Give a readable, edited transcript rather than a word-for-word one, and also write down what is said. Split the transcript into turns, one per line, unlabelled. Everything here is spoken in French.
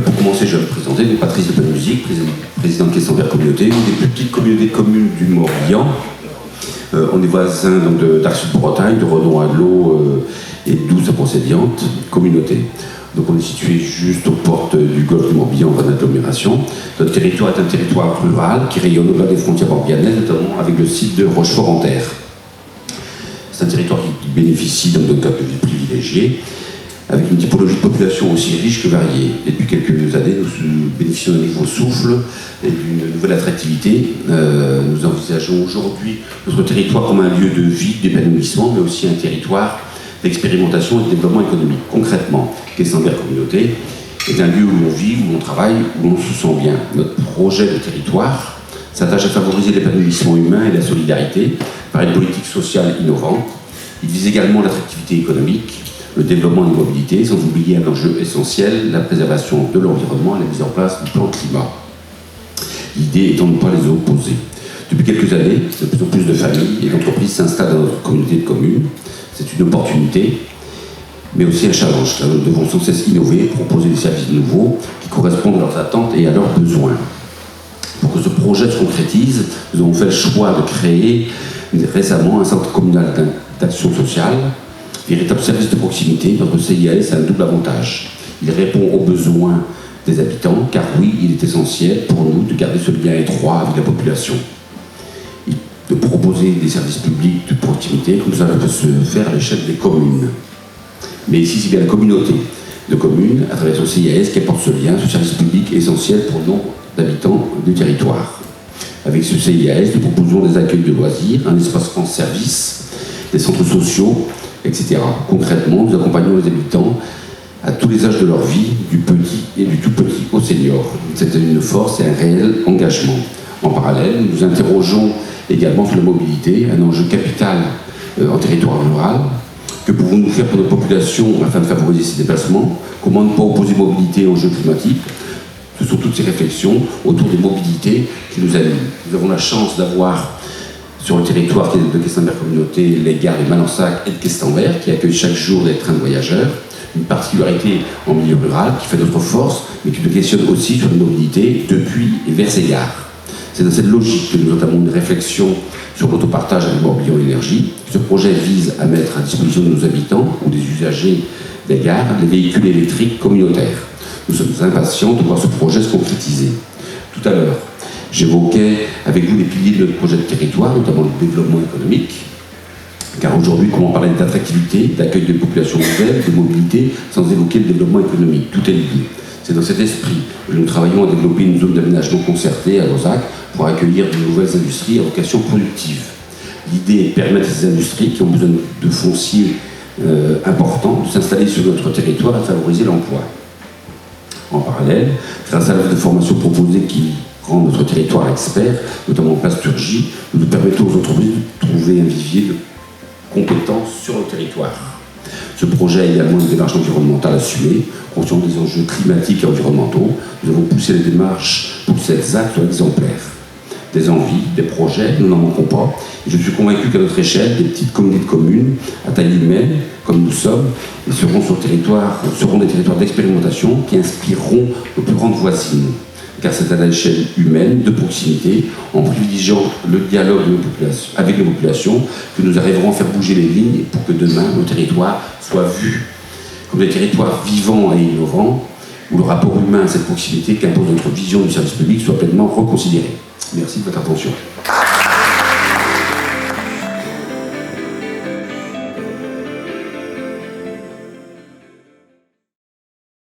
Pour commencer, je vais me présenter. Donc, Patrice de Musique, président de Caisses Envers Communauté, une des plus petites communautés communes du Morbihan. On est voisins d'Arc-Sud-Bretagne, de Redon-Adelot et de Douce-Procédiante, communauté. Donc on est situé juste aux portes du golfe du Morbihan, en agglomération. Notre territoire est un territoire rural qui rayonne au-delà des frontières morbihanaises, notamment avec le site de Rochefort-en-Terre. C'est un territoire qui bénéficie d'un cadre de vie privilégié, avec une typologie de population aussi riche que variée. Et depuis quelques années, nous bénéficions d'un nouveau souffle et d'une nouvelle attractivité. Nous envisageons aujourd'hui notre territoire comme un lieu de vie, d'épanouissement, mais aussi un territoire d'expérimentation et de développement économique. Concrètement, Caisses Envers Communauté est un lieu où l'on vit, où l'on travaille, où l'on se sent bien. Notre projet de territoire s'attache à favoriser l'épanouissement humain et la solidarité par une politique sociale innovante. Il vise également l'attractivité économique, le développement des mobilités, sans oublier un enjeu essentiel, la préservation de l'environnement et la mise en place du plan climat. L'idée étant de ne pas les opposer. Depuis quelques années, de plus en plus de familles et d'entreprises s'installent dans notre communauté de communes. C'est une opportunité, mais aussi un challenge, car nous devons sans cesse innover, proposer des services nouveaux qui correspondent à leurs attentes et à leurs besoins. Pour que ce projet se concrétise, nous avons fait le choix de créer récemment un centre communal d'action sociale, véritable service de proximité. Notre CIAS a un double avantage. Il répond aux besoins des habitants, car oui, il est essentiel pour nous de garder ce lien étroit avec la population. De proposer des services publics de proximité, comme ça peut se faire à l'échelle des communes. Mais ici, c'est bien la communauté de communes, à travers son CIAS, qui apporte ce lien, ce service public essentiel pour le nombre d'habitants du territoire. Avec ce CIAS, nous proposons des accueils de loisirs, un espace France Service, des centres sociaux, etc. Concrètement, nous accompagnons les habitants à tous les âges de leur vie, du petit et du tout petit au senior. C'est une force et un réel engagement. En parallèle, nous nous interrogeons également sur la mobilité, un enjeu capital en territoire rural. Que pouvons-nous faire pour notre population afin de favoriser ces déplacements? Comment ne pas opposer mobilité et enjeux climatiques? Ce sont toutes ces réflexions autour des mobilités qui nous animent. Nous avons la chance d'avoir sur le territoire de Caisses Envers Communauté les gares de Manorsac et de Questembert qui accueillent chaque jour des trains de voyageurs. Une particularité en milieu rural qui fait notre force, mais qui nous questionne aussi sur la mobilité depuis et vers ces gares. C'est dans cette logique que nous entamons une réflexion sur l'autopartage avec Morbihan Énergie. Ce projet vise à mettre à disposition de nos habitants ou des usagers des gares les véhicules électriques communautaires. Nous sommes impatients de voir ce projet se concrétiser. Tout à l'heure, j'évoquais avec vous les piliers de notre projet de territoire, notamment le développement économique. Car aujourd'hui, comment parler d'attractivité, d'accueil de populations nouvelles, de mobilité, sans évoquer le développement économique? Tout est lié. C'est dans cet esprit que nous travaillons à développer une zone d'aménagement concertée à Lausac pour accueillir de nouvelles industries à vocation productive. L'idée est de permettre à ces industries qui ont besoin de foncier important de s'installer sur notre territoire et de favoriser l'emploi. En parallèle, grâce à l'offre de formation proposée qui rend notre territoire expert, notamment en plasturgie, nous permettons aux entreprises de trouver un vivier de compétences sur le territoire. Ce projet a également une démarche environnementale assumée, conscient des enjeux climatiques et environnementaux. Nous avons poussé les démarches pour que ces actes soient exemplaires. Des envies, des projets, nous n'en manquons pas. Et je suis convaincu qu'à notre échelle, des petites communautés de communes, à taille humaine, comme nous sommes, seront des territoires d'expérimentation qui inspireront nos plus grandes voisines. Car c'est à l'échelle humaine, de proximité, en privilégiant le dialogue avec les populations, que nous arriverons à faire bouger les lignes pour que demain, nos territoires soient vus comme des territoires vivants et innovants, où le rapport humain à cette proximité qu'impose notre vision du service public soit pleinement reconsidéré. Merci de votre attention.